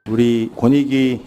우리 권익위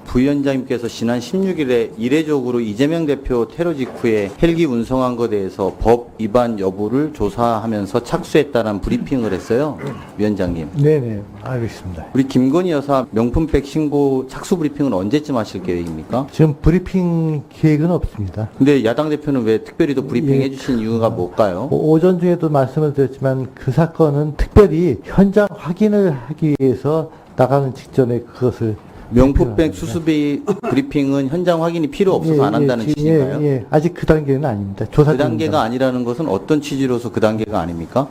부위원장님께서 지난 16일에 이례적으로 이재명 대표 테러 직후에 헬기 운송한 것에 대해서 법 위반 여부를 조사하면서 착수했다는 브리핑을 했어요. 위원장님. 네네, 알겠습니다. 우리 김건희 여사 명품백 신고 착수 브리핑은 언제쯤 하실 계획입니까? 지금 브리핑 계획은 없습니다. 근데 야당 대표는 왜 특별히 더 브리핑 예. 해주신 이유가 뭘까요? 오전 중에도 말씀을 드렸지만 그 사건은 특별히 현장 확인을 하기 위해서 나가는 직전에 그것을 명품백 수수비 브리핑은 현장 확인이 필요 없어서 안 한다는 취지인가요? 예, 아직 그 단계는 아닙니다. 조사 그 단계가 중입니다. 아니라는 것은 어떤 취지로서 그 단계가 아닙니까?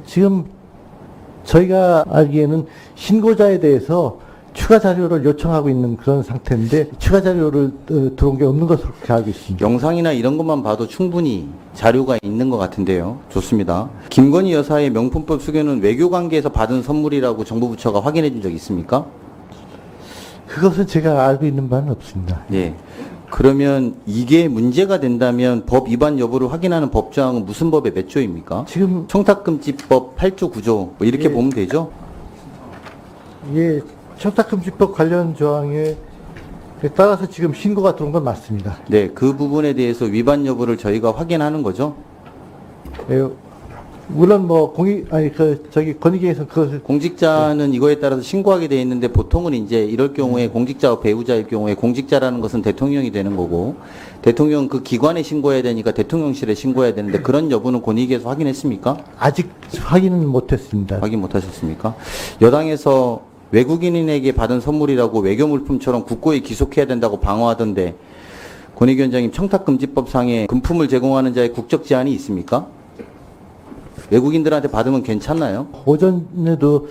지금 저희가 알기에는 신고자에 대해서 추가 자료를 요청하고 있는 그런 상태인데 추가 자료를 들어온 게 없는 것으로 그렇게 알고 있습니다. 영상이나 이런 것만 봐도 충분히 자료가 있는 것 같은데요. 좋습니다. 김건희 여사의 명품법 수교는 외교관계에서 받은 선물이라고 정부 부처가 확인해 준 적 있습니까? 그것은 제가 알고 있는 바는 없습니다. 예. 그러면 이게 문제가 된다면 법 위반 여부를 확인하는 법조항은 무슨 법의 몇 조입니까? 지금 청탁금지법 8조 9조 뭐 이렇게 예. 보면 되죠? 예, 청탁금지법 관련 조항에 따라서 지금 신고가 들어온 건 맞습니다. 네, 그 부분에 대해서 위반 여부를 저희가 확인하는 거죠. 예, 물론 뭐 권익위에서 그것을 공직자는 이거에 따라서 신고하게 돼 있는데 보통은 이제 이럴 경우에 공직자와 배우자일 경우에 공직자라는 것은 대통령이 되는 거고 대통령 그 기관에 신고해야 되니까 대통령실에 신고해야 되는데 그런 여부는 권익위에서 확인했습니까? 아직 확인은 못했습니다. 확인 못 하셨습니까? 여당에서 외국인에게 받은 선물이라고 외교물품처럼 국고에 기속해야 된다고 방어하던데 권익위원장님 청탁금지법상에 금품을 제공하는 자의 국적 제한이 있습니까? 외국인들한테 받으면 괜찮나요? 오전에도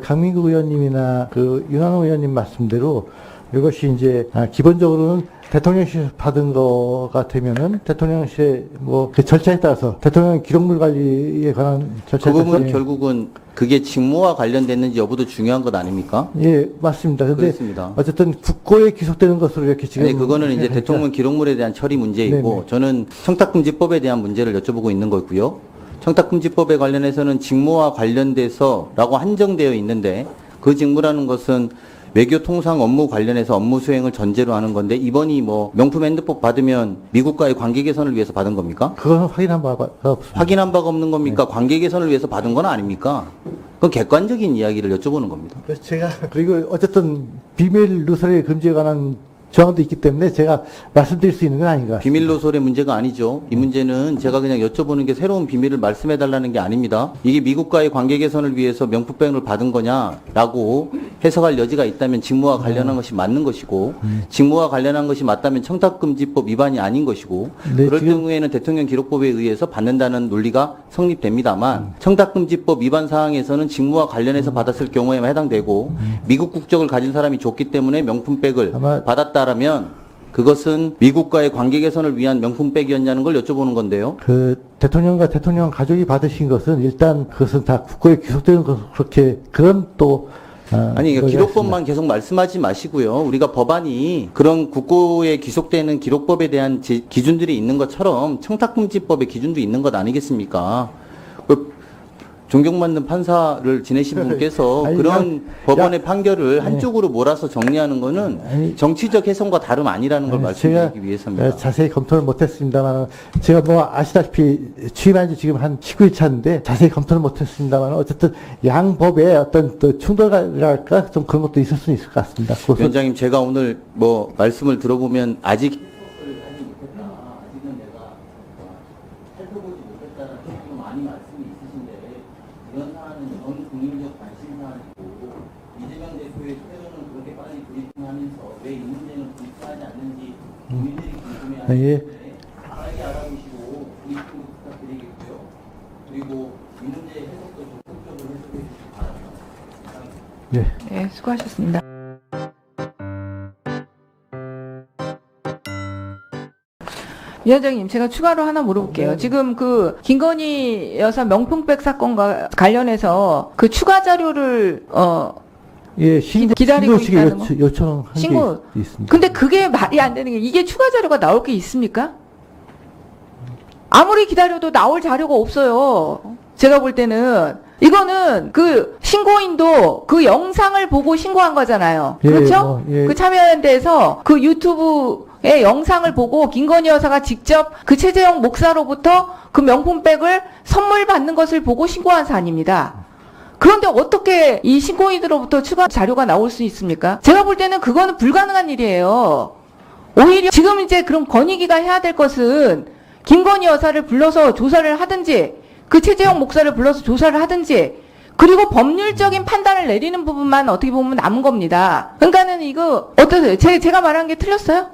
강민구 의원님이나 그 윤한호 의원님 말씀대로 이것이 이제 기본적으로는 대통령실 받은 거가 되면은 대통령실의 뭐 그 절차에 따라서 대통령 기록물 관리에 관한 그 절차에 부분 따라서 결국은 그게 직무와 관련됐는지 여부도 중요한 것 아닙니까? 예, 맞습니다. 근데 그렇습니다. 어쨌든 국고에 기속되는 것으로 이렇게 지금 아니 그거는 이제 대통령 기록물에 대한 처리 문제이고 네네. 저는 청탁금지법에 대한 문제를 여쭤보고 있는 거고요. 청탁금지법에 관련해서는 직무와 관련돼서라고 한정되어 있는데 그 직무라는 것은 외교통상 업무 관련해서 업무 수행을 전제로 하는 건데 이번이 뭐 명품 핸드폰 받으면 미국과의 관계 개선을 위해서 받은 겁니까? 그건 확인한 바가 없습니다. 확인한 바가 없는 겁니까? 관계 개선을 위해서 받은 건 아닙니까? 그건 객관적인 이야기를 여쭤보는 겁니다. 그래서 제가 그리고 어쨌든 비밀 누설의 금지에 관한 조항도 있기 때문에 제가 말씀드릴 수 있는 건 아닌 것 같습니다. 비밀 노설의 문제가 아니죠. 이 문제는 제가 그냥 여쭤보는 게 새로운 비밀을 말씀해달라는 게 아닙니다. 이게 미국과의 관계 개선을 위해서 명품백을 받은 거냐라고 해석할 여지가 있다면 직무와 관련한 것이 맞는 것이고 직무와 관련한 것이 맞다면 청탁금지법 위반이 아닌 것이고 네, 그럴 지금- 경우에는 대통령 기록법에 의해서 받는다는 논리가 성립됩니다만 청탁금지법 위반 사항에서는 직무와 관련해서 받았을 경우에만 해당되고 미국 국적을 가진 사람이 줬기 때문에 명품백을 아마- 받았다라면 그것은 미국과의 관계 개선을 위한 명품백이었냐는 걸 여쭤보는 건데요. 그 대통령과 대통령 가족이 받으신 것은 일단 그것은 다 국고에 기속되는 것으로 그렇게 그런 또 아니, 그러니까 논의가 기록법만 계속 말씀하지 마시고요. 우리가 법안이 그런 국고에 기속되는 기록법에 대한 기준들이 있는 것처럼 청탁금지법의 기준도 있는 것 아니겠습니까? 그 존경받는 판사를 지내신 분께서 아니, 그런 법원의 판결을 한쪽으로 몰아서 정리하는 거는 아니, 정치적 해석과 다름 아니라는 걸 말씀드리기 위해서입니다. 자세히 검토를 못했습니다만 제가 뭐 아시다시피 취임한 지 지금 한 19일 차인데 자세히 검토를 못했습니다만 어쨌든 양법의 어떤 또 충돌이랄까 좀 그런 것도 있을 수는 있을 것 같습니다. 그것은 위원장님, 제가 오늘 뭐 말씀을 들어보면 아직 많이 말씀이 있으신데 이런 사안은 전 국민적 관심 사안이고 이재명 대표의 퇴로는 그렇게 빨리 브리핑하면서 왜 이 문제는 불사하지 않는지 국민들이 궁금해하는 예. 건데 빨리 알아보시고 브리핑도 부탁드리겠고요. 그리고 이 문제의 해석도 적극적으로 해석해 주시기 바랍니다. 예. 네, 수고하셨습니다. 위원장님, 제가 추가로 하나 물어볼게요. 지금 그 김건희 여사 명품백 사건과 관련해서 그 추가 자료를 예, 기다리고 신고식에 있다는 거? 요청한 신고. 게 있습니다. 근데 그게 말이 안 되는 게 이게 추가 자료가 나올 게 있습니까? 아무리 기다려도 나올 자료가 없어요. 제가 볼 때는 이거는 그 신고인도 그 영상을 보고 신고한 거잖아요. 예, 그렇죠? 예. 그 참여연대에서 그 유튜브의 영상을 보고 김건희 여사가 직접 그 최재형 목사로부터 그 명품백을 선물 받는 것을 보고 신고한 사안입니다. 그런데 어떻게 이 신고인으로부터 추가 자료가 나올 수 있습니까? 제가 볼 때는 그거는 불가능한 일이에요. 오히려 지금 이제 그럼 권익위가 해야 될 것은 김건희 여사를 불러서 조사를 하든지 그 최재형 목사를 불러서 조사를 하든지 그리고 법률적인 판단을 내리는 부분만 어떻게 보면 남은 겁니다. 그러니까는 이거 어떠세요? 제가 말한 게 틀렸어요?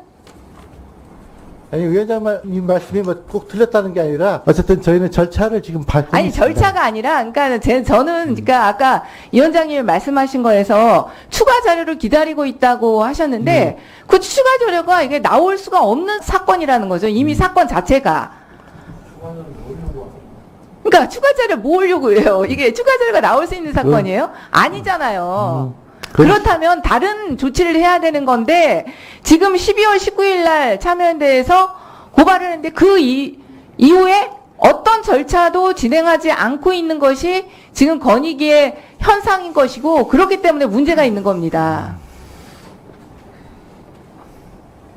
아니 위원장님 말씀이 뭐 꼭 틀렸다는 게 아니라 어쨌든 저희는 절차를 지금 밟고 아니 있습니다. 절차가 아니라 그러니까 저는 그러니까 아까 위원장님이 말씀하신 거에서 추가 자료를 기다리고 있다고 하셨는데 그 추가 자료가 이게 나올 수가 없는 사건이라는 거죠. 이미 사건 자체가. 그러니까 추가 자료 모으려고 해요. 이게 추가 자료가 나올 수 있는 사건이에요? 아니잖아요. 그렇다면 다른 조치를 해야 되는 건데 지금 12월 19일 날 참여연대에서 고발을 했는데 그 이후에 어떤 절차도 진행하지 않고 있는 것이 지금 권익위의 현상인 것이고 그렇기 때문에 문제가 있는 겁니다.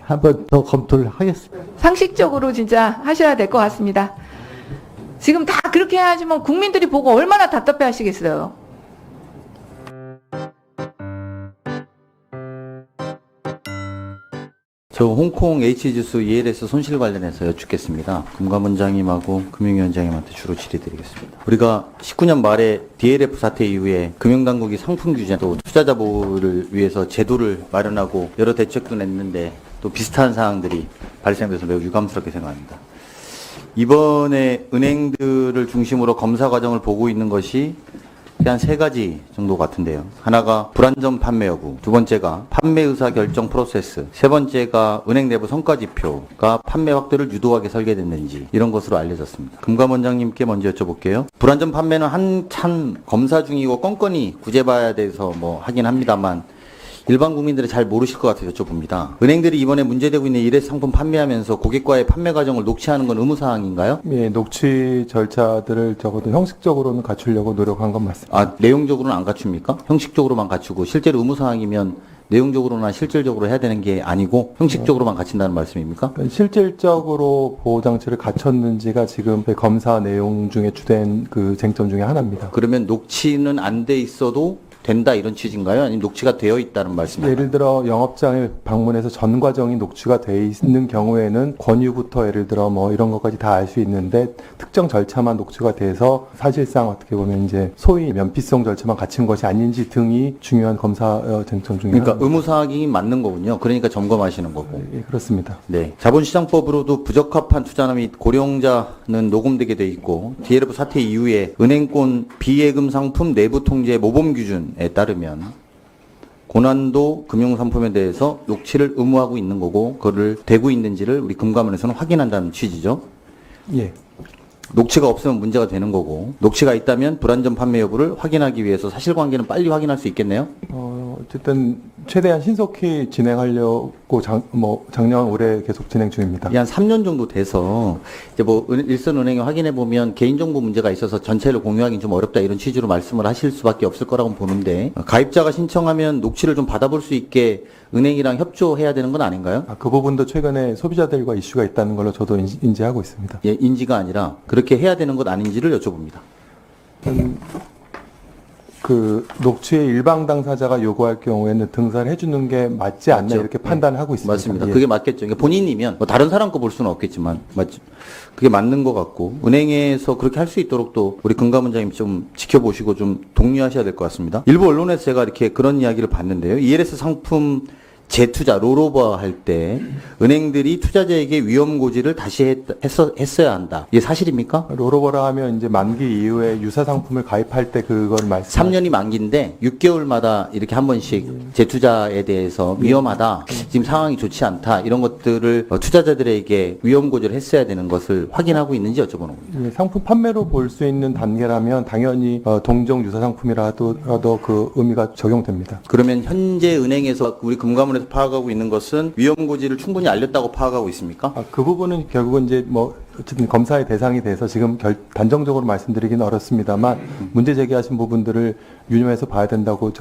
한 번 더 검토를 하겠습니다. 상식적으로 진짜 하셔야 될 것 같습니다. 지금 다 그렇게 해야지만 국민들이 보고 얼마나 답답해 하시겠어요. 저 홍콩 H주스 ELS 손실 관련해서 여쭙겠습니다. 금감원장님하고 금융위원장님한테 주로 질의드리겠습니다. 우리가 19년 말에 DLF 사태 이후에 금융당국이 상품 규제 또 투자자 보호를 위해서 제도를 마련하고 여러 대책도 냈는데 또 비슷한 사항들이 발생돼서 매우 유감스럽게 생각합니다. 이번에 은행들을 중심으로 검사 과정을 보고 있는 것이 한 세 가지 정도 같은데요. 하나가 불안전 판매 여부, 두 번째가 판매 의사 결정 프로세스, 세 번째가 은행 내부 성과지표가 판매 확대를 유도하게 설계됐는지 이런 것으로 알려졌습니다. 금감원장님께 먼저 여쭤볼게요. 불안전 판매는 한참 검사 중이고 건건히 구제봐야 돼서 뭐 하긴 합니다만 일반 국민들이 잘 모르실 것 같아서 여쭤봅니다. 은행들이 이번에 문제되고 있는 일회 상품 판매하면서 고객과의 판매 과정을 녹취하는 건 의무사항인가요? 예, 녹취 절차들을 적어도 형식적으로는 갖추려고 노력한 건 맞습니다. 아, 내용적으로는 안 갖춥니까? 형식적으로만 갖추고 실제로 의무사항이면 내용적으로나 실질적으로 해야 되는 게 아니고 형식적으로만 갖춘다는 말씀입니까? 그러니까 실질적으로 보호장치를 갖췄는지가 지금 검사 내용 중에 주된 그 쟁점 중에 하나입니다. 그러면 녹취는 안 돼 있어도 된다 이런 취지인가요? 아니면 녹취가 되어 있다는 말씀인가요? 예를 들어 영업장에 방문해서 전 과정이 녹취가 돼 있는 경우에는 권유부터 예를 들어 뭐 이런 것까지 다 알 수 있는데 특정 절차만 녹취가 돼서 사실상 어떻게 보면 이제 소위 면피성 절차만 갖춘 것이 아닌지 등이 중요한 검사 쟁점 중에 그러니까 하나입니다. 의무사항이 맞는 거군요. 그러니까 점검하시는 거고. 예, 그렇습니다. 네. 자본시장법으로도 부적합한 투자나 및 고령자는 녹음되게 돼 있고 DLF 사태 이후에 은행권 비예금 상품 내부 통제 모범 기준에 따르면 고난도 금융상품에 대해서 녹취를 의무하고 있는 거고 그거를 되고 있는지를 우리 금감원에서는 확인한다는 취지죠. 예. 녹취가 없으면 문제가 되는 거고 녹취가 있다면 불안전 판매 여부를 확인하기 위해서 사실관계는 빨리 확인할 수 있겠네요. 어쨌든 최대한 신속히 진행하려고 작년 올해 계속 진행 중입니다. 한 3년 정도 돼서 이제 뭐 일선은행에 확인해 보면 개인정보 문제가 있어서 전체를 공유하기는 좀 어렵다 이런 취지로 말씀을 하실 수밖에 없을 거라고 보는데 가입자가 신청하면 녹취를 좀 받아볼 수 있게 은행이랑 협조해야 되는 건 아닌가요? 그 부분도 최근에 소비자들과 이슈가 있다는 걸로 저도 인지하고 있습니다. 예, 인지가 아니라 그렇게 해야 되는 것 아닌지를 여쭤봅니다. 그 녹취의 일방 당사자가 요구할 경우에는 등사를 해주는 게 맞지 않나 맞죠. 이렇게 판단을 하고 있습니다. 맞습니다. 예. 그게 맞겠죠. 그러니까 본인이면 뭐 다른 사람 거 볼 수는 없겠지만 맞죠. 그게 맞는 것 같고 은행에서 그렇게 할 수 있도록 또 우리 금감원장님 좀 지켜보시고 좀 독려하셔야 될 것 같습니다. 일부 언론에서 제가 이렇게 그런 이야기를 봤는데요. ELS 상품 재투자, 롤오버 할 때 은행들이 투자자에게 위험 고지를 다시 했어야 한다. 이게 사실입니까? 롤오버라 하면 이제 만기 이후에 유사 상품을 가입할 때 그걸 말씀. 3년이 만기인데 6개월마다 이렇게 한 번씩 재투자에 대해서 위험하다. 지금 상황이 좋지 않다. 이런 것들을 투자자들에게 위험 고지를 했어야 되는 것을 확인하고 있는지 여쭤보는 겁니다. 예, 상품 판매로 볼 수 있는 단계라면 당연히 동종 유사 상품이라도 그 의미가 적용됩니다. 그러면 현재 은행에서 우리 금감원에서 공무원에서 파악하고 있는 것은 위험 고지를 충분히 알렸다고 파악하고 있습니까? 그 부분은 결국은 이제 뭐 어쨌든 검사의 대상이 돼서 지금 단정적으로 말씀드리기는 어렵습니다만 문제 제기하신 부분들을 유념해서 봐야 된다고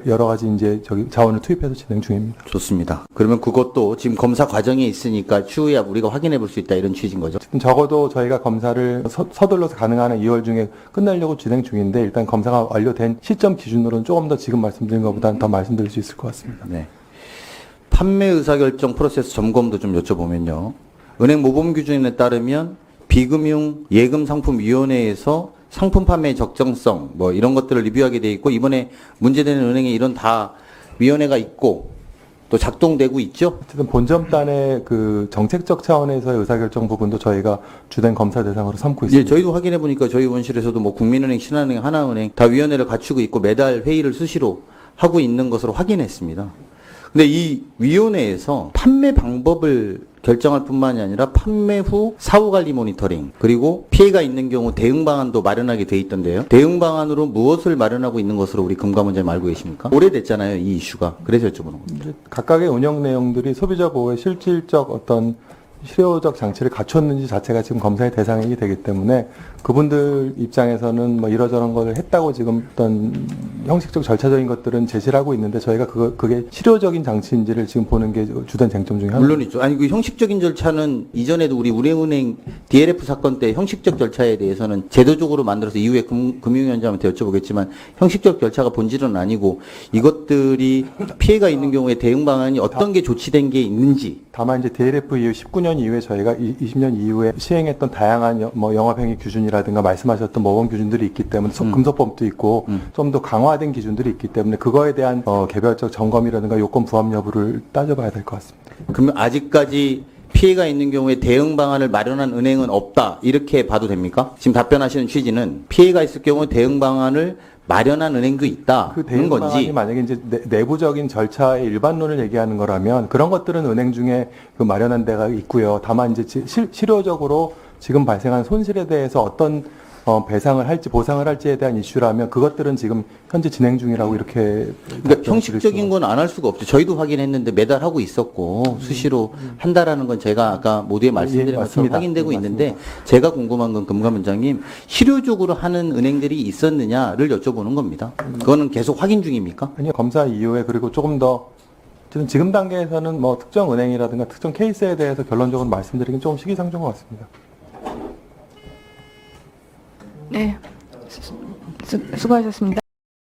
여러 가지 이제 자원을 투입해서 진행 중입니다. 좋습니다. 그러면 그것도 지금 검사 과정에 있으니까 추후에 우리가 확인해 볼 수 있다 이런 취지인 거죠? 어쨌든 적어도 저희가 검사를 서둘러서 가능한 한 2월 중에 끝내려고 진행 중인데 일단 검사가 완료된 시점 기준으로는 조금 더 지금 말씀드린 것보다는 더 말씀드릴 수 있을 것 같습니다. 네. 판매 의사결정 프로세스 점검도 좀 여쭤보면요. 은행 모범 규준에 따르면 비금융 예금상품위원회에서 상품 판매 적정성 뭐 이런 것들을 리뷰하게 돼 있고 이번에 문제되는 은행에 이런 다 위원회가 있고 또 작동되고 있죠. 어쨌든 본점단의 그 정책적 차원에서의 의사결정 부분도 저희가 주된 검사 대상으로 삼고 예, 있습니다. 저희도 확인해 보니까 저희 원실에서도 뭐 국민은행, 신한은행, 하나은행 다 위원회를 갖추고 있고 매달 회의를 수시로 하고 있는 것으로 확인했습니다. 근데 이 위원회에서 판매 방법을 결정할 뿐만이 아니라 판매 후 사후 관리 모니터링 그리고 피해가 있는 경우 대응 방안도 마련하게 돼 있던데요. 대응 방안으로 무엇을 마련하고 있는 것으로 우리 금감원장님 알고 계십니까? 오래됐잖아요, 이 이슈가. 그래서 여쭤보는 겁니다. 이제 각각의 운영 내용들이 소비자 보호의 실질적 어떤 실효적 장치를 갖췄는지 자체가 지금 검사의 대상이 되기 때문에 그분들 입장에서는 뭐 이러저런 걸 했다고 지금 어떤 형식적 절차적인 것들은 제시를 하고 있는데 저희가 그게 실효적인 장치인지를 지금 보는 게 주된 쟁점 중에 하나입니다. 물론이죠. 아니 그 형식적인 절차는 이전에도 우리 우리은행 DLF 사건 때 형식적 절차에 대해서는 제도적으로 만들어서 이후에 금융위원장한테 여쭤보겠지만 형식적 절차가 본질은 아니고 이것들이 피해가 있는 경우에 대응 방안이 어떤 게 조치된 게 있는지 다만 이제 DLF 이후 19년 이후에 저희가 20년 이후에 시행했던 다양한 뭐 영업행위 규준이라든가 말씀하셨던 모범 규준들이 있기 때문에 금소법도 있고 좀 더 강화된 기준들이 있기 때문에 그거에 대한 개별적 점검이라든가 요건 부합 여부를 따져봐야 될 것 같습니다. 그러면 아직까지 피해가 있는 경우에 대응 방안을 마련한 은행은 없다 이렇게 봐도 됩니까? 지금 답변하시는 취지는 피해가 있을 경우 대응 방안을 마련한 은행도 있다 그 그런 대응 방안이 건지 만약에 이제 내부적인 절차의 일반론을 얘기하는 거라면 그런 것들은 은행 중에 그 마련한 데가 있고요. 다만 이제 실효적으로 지금 발생한 손실에 대해서 어떤 배상을 할지 보상을 할지에 대한 이슈라면 그것들은 지금 현재 진행 중이라고 이렇게 그러니까 형식적인 건 안 할 수가 없죠. 저희도 확인했는데 매달 하고 있었고 수시로 한다라는 건 제가 아까 모두에 말씀드린 것처럼 맞습니다. 확인되고 예, 있는데 맞습니다. 제가 궁금한 건 금감원장님 실효적으로 하는 은행들이 있었느냐를 여쭤보는 겁니다. 그거는 계속 확인 중입니까? 아니요, 검사 이후에 그리고 조금 더 지금 단계에서는 뭐 특정 은행이라든가 특정 케이스에 대해서 결론적으로 말씀드리긴 조금 시기상조인 것 같습니다. 네. 수고하셨습니다.